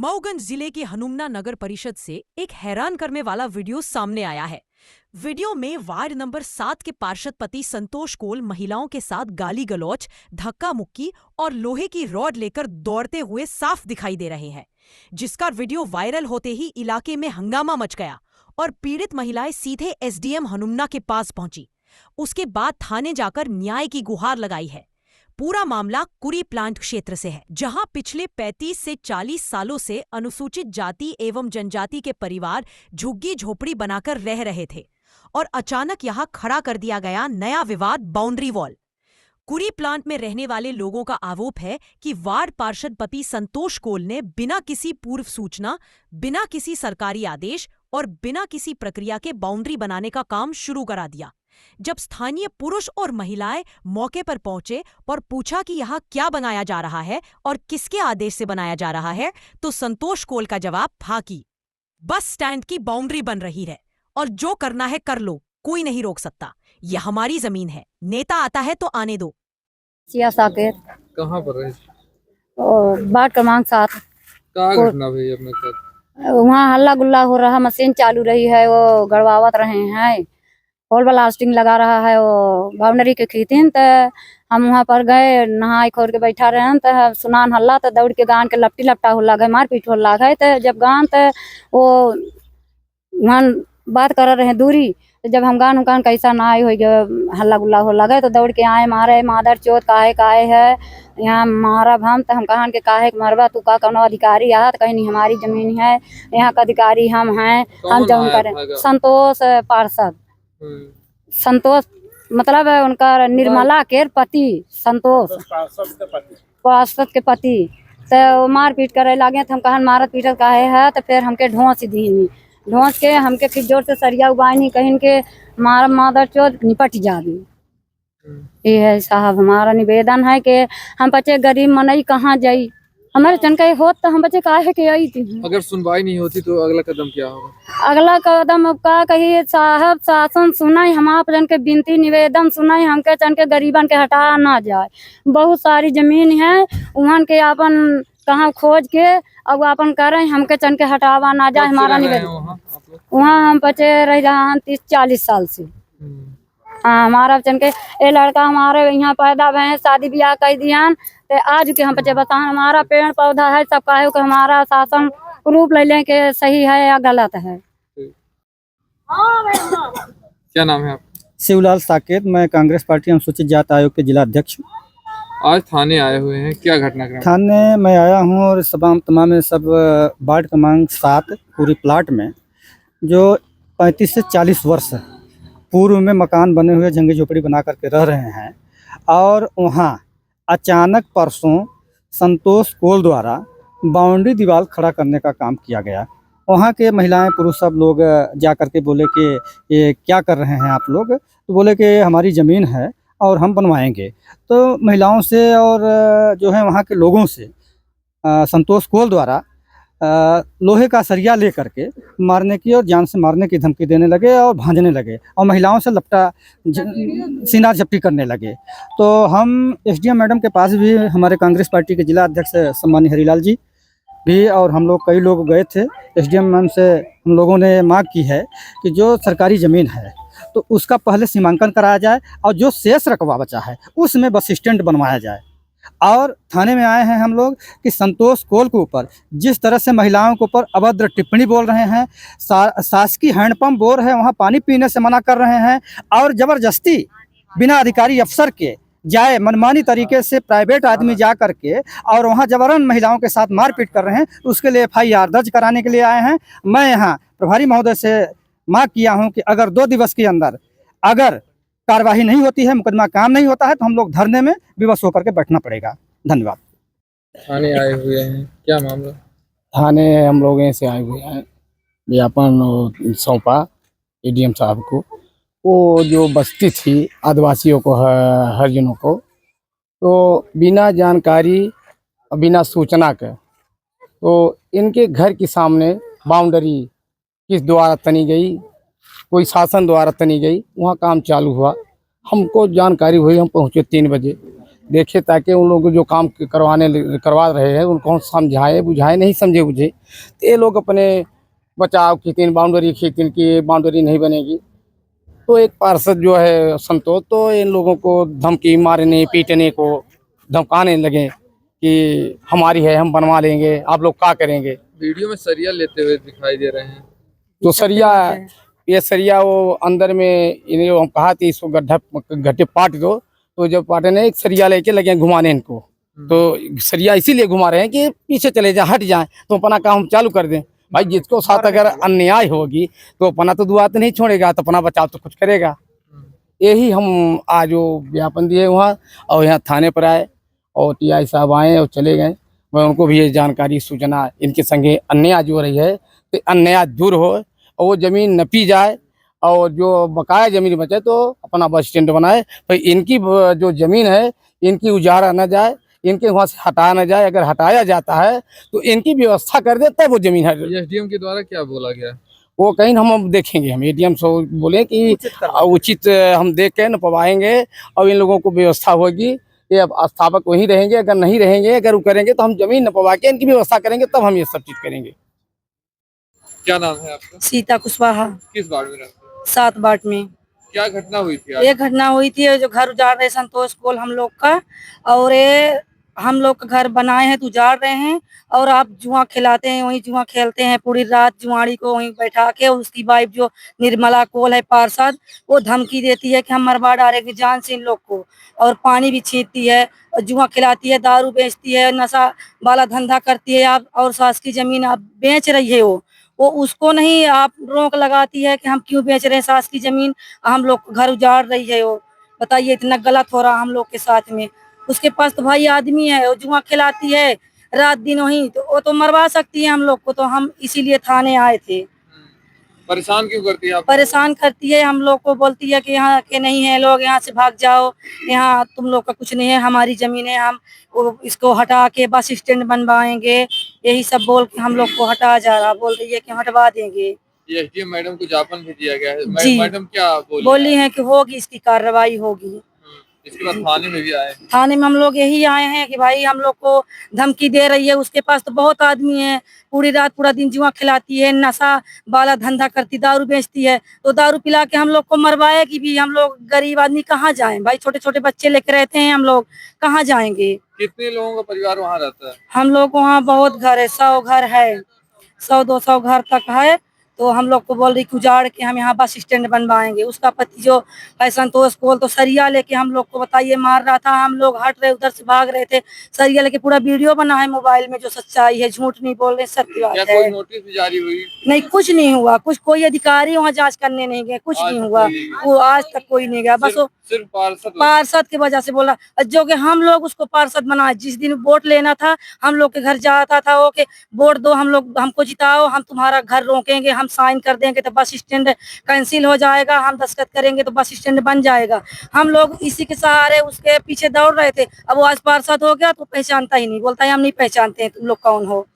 मऊगंज जिले की हनुमना नगर परिषद से एक हैरान करने वाला वीडियो सामने आया है। वीडियो में वार्ड नंबर 7 के पार्षद पति संतोष कोल महिलाओं के साथ गाली गलौच, धक्का मुक्की और लोहे की रॉड लेकर दौड़ते हुए साफ दिखाई दे रहे हैं, जिसका वीडियो वायरल होते ही इलाके में हंगामा मच गया और पीड़ित महिलाएं सीधे एसडीएम हनुमना के पास पहुंची। उसके बाद थाने जाकर न्याय की गुहार लगाई है। पूरा मामला कुरी प्लांट क्षेत्र से है, जहां पिछले 35 से 40 सालों से अनुसूचित जाति एवं जनजाति के परिवार झुग्गी झोपड़ी बनाकर रह रहे थे और अचानक यहां खड़ा कर दिया गया नया विवाद बाउंड्री वॉल। कुरी प्लांट में रहने वाले लोगों का आरोप है कि वार्ड पार्षद पति संतोष कोल ने बिना किसी पूर्व सूचना, बिना किसी सरकारी आदेश और बिना किसी प्रक्रिया के बाउंड्री बनाने का काम शुरू करा दिया। जब स्थानीय पुरुष और महिलाएं मौके पर पहुंचे और पूछा कि यहाँ क्या बनाया जा रहा है और किसके आदेश से बनाया जा रहा है, तो संतोष कोल का जवाब था कि बस स्टैंड की बाउंड्री बन रही है और जो करना है कर लो, कोई नहीं रोक सकता। यह हमारी जमीन है, नेता आता है तो आने दो। कहाँ पर है? वार्ड क्रमांक 7। क्या घटना हुई अपने साथ? वहाँ हल्ला गुल्ला हो रहा, मशीन चालू रही है, वो गड़वावत रहे हैं, होल ब्लास्टिंग लगा रहा है, वो बाउंड्री के खींचीन। तो हम वहाँ पर गए, नहाई खोर के बैठा रहे तो सुनान हल्ला, तो दौड़ के गान के लपटी लपटा हो लगे, मारपीट हो लगे। तो जब गान तो वो वहाँ बात कर रहे हैं दूरी, तो जब हम गान उगान कैसा ना आए हो गए, हल्ला गुल्ला हो लगे, तो दौड़ के आए, मारे मादर चोत काहे है यहाँ मारा हम। तो हम कहा कि काहे मरवा, तू का कौन अधिकारी आ? तो कहीं नहीं, हमारी जमीन है, यहाँ का अधिकारी हम हैं, हम जब करें। संतोष पार्षद, संतोष मतलब उनका निर्मला के पति संतोष पार्षद के पति। तो मारपीट करे लगे, तो हम कहन मारत पीटत काहे है? तो फिर हमके ढोंस दी, ढोंस के हमके फिर जोर से सरिया उबाई, कहीं के मार मादर चोद निपट जाबी। ये है साहब, हमारा निवेदन है कि हम बच्चे गरीब मनई कहाँ जाई, हमारे चनका होत तो हम बच्चे काहे के आई थी। अगर सुनवाई नहीं होती तो अगला कदम क्या होगा? अगला कदम अब का कहिए साहब, शासन सुनाई, हम आप जन के विनती निवेदन सुनाई, हमके चन के गरीबन के हटा ना जाए। बहुत सारी जमीन है, उहन के अपन कहाँ खोज के अब अपन करें, हमके चन के हटावा ना जाए, हमारा निवेदन। वहाँ हम बच्चे रह रहा 30-40 साल से। हाँ, हमारा चन के ये लड़का हमारे यहाँ पैदा भे, शादी ब्याह कर दिया, तो आज के हम बच्चे बता, हमारा पेड़ पौधा है सब काहे कि हमारा शासन प्रूफ ले लें कि सही है या गलत है। क्या नाम है आप? शिवलाल साकेत, मैं कांग्रेस पार्टी अनुसूचित जाति आयोग के जिला अध्यक्ष हूँ। आज थाने आए हुए हैं, क्या घटनाक्रम? थाने में आया हूँ और तमाम सब वार्ड क्रमांक 7 पूरी प्लाट में जो 35 से 40 वर्ष पूर्व में मकान बने हुए झंगी झोपड़ी बना करके रह रहे हैं, और वहाँ अचानक परसों संतोष कोल द्वारा बाउंड्री दीवार खड़ा करने का काम किया गया। वहाँ के महिलाएं पुरुष सब लोग जा कर के बोले कि ये क्या कर रहे हैं आप लोग? तो बोले कि हमारी ज़मीन है और हम बनवाएंगे। तो महिलाओं से और जो है वहाँ के लोगों से संतोष कोल द्वारा लोहे का सरिया ले करके मारने की और जान से मारने की धमकी देने लगे और भांजने लगे और महिलाओं से लपटा सीना झपटी करने लगे। तो हम एसडीएम मैडम के पास भी, हमारे कांग्रेस पार्टी के जिला अध्यक्ष सम्मानीय हरीलाल जी भी और हम लोग कई लोग गए थे। एसडीएम मैम से हम लोगों ने मांग की है कि जो सरकारी ज़मीन है तो उसका पहले सीमांकन कराया जाए और जो शेष रकबा बचा है उसमें बस स्टैंड बनवाया जाए। और थाने में आए हैं हम लोग कि संतोष कोल के ऊपर जिस तरह से महिलाओं के ऊपर अभद्र टिप्पणी बोल रहे हैं, शासकीय हैंडपंप बोर है वहाँ पानी पीने से मना कर रहे हैं और ज़बरदस्ती बिना अधिकारी अफसर के जाए, मनमानी तरीके से प्राइवेट आदमी जा करके और वहाँ जबरन महिलाओं के साथ मारपीट कर रहे हैं, उसके लिए FIR दर्ज कराने के लिए आए हैं। मैं यहाँ प्रभारी महोदय से मांग किया हूँ कि अगर 2 दिवस के अंदर अगर कार्यवाही नहीं होती है, मुकदमा काम नहीं होता है, तो हम लोग धरने में विवश होकर के बैठना पड़ेगा। धन्यवाद। थाने आए हुए हैं, क्या मामला? थाने हम लोग से आए हुए हैं, ज्ञापन सौंपा एडीएम साहब को। वो जो बस्ती थी आदिवासियों को, हरिजनों को, तो बिना जानकारी बिना सूचना के तो इनके घर के सामने बाउंड्री किस द्वारा तनी गई, कोई शासन द्वारा तनी गई, वहाँ काम चालू हुआ। हमको जानकारी हुई, हम पहुँचे 3 बजे। देखे, ताकि उन लोग को जो काम करवा रहे हैं उनको हम समझाएं बुझाएं, नहीं समझे बुझे तो ये लोग अपने बचाव खींचते, बाउंड्री खींचते कि बाउंड्री नहीं बनेगी। तो एक पार्षद जो है संतोष, तो इन लोगों को धमकी मारने पीटने को धमकाने लगे कि हमारी है, हम बनवा लेंगे, आप लोग क्या करेंगे। वीडियो में सरिया लेते हुए दिखाई दे रहे हैं। तो सरिया, ये सरिया वो अंदर में इन्हें हम कहा थी इसको गड्ढे पाट दो, तो जब पाटे ने एक सरिया लेके लगे घुमाने इनको, तो सरिया इसीलिए घुमा रहे हैं कि पीछे चले जाए, हट जाए, तो अपना काम चालू कर दें। भाई जिसको साथ अगर अन्याय होगी तो अपना तो दुआ तो नहीं छोड़ेगा, तो अपना बचाव तो कुछ करेगा। यही हम आज वो ज्ञापन दिए वहाँ, और यहाँ थाने पर आए और टीआई साहब आए और चले गए। मैं उनको भी ये जानकारी सूचना इनके संगे अन्याय जो रही है तो अन्याय दूर हो और वो जमीन नपी जाए, और जो बकाया जमीन बचे तो अपना बस स्टैंड बनाए। भाई इनकी जो जमीन है इनकी उजाड़ा न जाए, इनके वहाँ से हटाया न जाए। अगर हटाया जाता है तो इनकी व्यवस्था कर दे, तब वो जमीन है। एसडीएम के द्वारा क्या बोला गया? वो कहीं हम देखेंगे, हम एडीएम से बोले कि उचित हम देख के न पवाएंगे और इन लोगों को व्यवस्था होगी। ये अब स्थापक वहीं रहेंगे, अगर नहीं रहेंगे, अगर वो करेंगे तो हम जमीन न पवा के इनकी व्यवस्था करेंगे, तब हम ये सब चीज करेंगे। क्या नाम है आपका? सीता कुशवाहा, किस वार्ड में रहते हैं? 7 बाट में। क्या घटना हुई थी आज? ये घटना हुई थी, जो घर उजाड़ रहे संतोष कोल हम लोग का, और ये हम लोग का घर बनाए हैं तो उजाड़ रहे हैं, और आप जुआ खिलाते हैं, वहीं जुआ खेलते हैं पूरी रात। जुआड़ी को वहीं बैठा के उसकी वाइफ जो निर्मला कोल है पार्षद, वो धमकी देती है कि हम मरवा डालेंगे जान से इन लोग को, और पानी भी छींटती है, और जुआ खिलाती है, दारू बेचती है, नशा वाला धंधा करती है। आप और सास की जमीन आप बेच रही है, वो उसको नहीं आप रोक लगाती है कि हम क्यों बेच रहे हैं सास की जमीन, हम लोग घर उजाड़ रही है। वो बताइए, इतना गलत हो रहा हम लोग के साथ में। उसके पास तो भाई आदमी है, वो जुआ खिलाती है रात दिन वहीं, तो वो तो मरवा सकती है हम लोग को। तो हम इसीलिए थाने आए थे। परेशान क्यों करती है आप? परेशान करती है हम लोग को, बोलती है कि यहाँ के नहीं है लोग, यहाँ से भाग जाओ, यहाँ तुम लोग का कुछ नहीं है, हमारी जमीन है, हम इसको हटा के बस स्टैंड बनवाएंगे। यही सब बोल के हम लोग को हटा जा रहा, बोल रही है कि हटवा देंगे। एसडीएम मैडम को ज्ञापन भी दिया गया है। जी। मैडम क्या बोली है कि होगी, इसकी कार्रवाई होगी। इसके बाद थाने में भी आए? थाने में हम लोग यही आए हैं कि भाई हम लोग को धमकी दे रही है। उसके पास तो बहुत आदमी है, पूरी रात पूरा दिन जुआ खिलाती है, नशा वाला धंधा करती, दारू बेचती है, तो दारू पिला के हम लोग को मरवाएगी भी। हम लोग गरीब आदमी कहाँ जाएं भाई, छोटे छोटे बच्चे लेके रहते हैं, हम लोग कहाँ जाएंगे। कितने लोगों का परिवार वहाँ रहता है? हम लोग वहाँ बहुत घर है, 100 घर है, 100-200 घर तक है। तो हम लोग को बोल रही कि उजाड़ के हम यहाँ बस स्टैंड बनवाएंगे। उसका पति जो है संतोष कोल, तो सरिया लेके हम लोग को बताइए मार रहा था। हम लोग हट रहे, उधर से भाग रहे थे, सरिया लेके पूरा वीडियो बना है मोबाइल में, जो सच्चाई है, झूठ नहीं बोल रहे, सत्य बात है। कोई नोटिस भी जारी हुई? नहीं, कुछ नहीं हुआ, कुछ कोई अधिकारी वहाँ जांच करने नहीं गए, कुछ नहीं हुआ। वो आज तक कोई नहीं गया, बस वो सिर्फ पार्षद की वजह से बोला, जो कि हम लोग उसको पार्षद बनाए। जिस दिन वोट लेना था, हम लोग के घर जाता था वो कि वोट दो, हम लोग हमको जिताओ, हम तुम्हारा घर रोकेंगे, हम साइन कर देंगे तो बस स्टैंड कैंसिल हो जाएगा, हम दस्तखत करेंगे तो बस स्टैंड बन जाएगा। हम लोग इसी के सहारे उसके पीछे दौड़ रहे थे। अब वो आज पार्षद हो गया तो पहचानता ही नहीं, बोलता है हम नहीं पहचानते हैं तुम लोग कौन हो।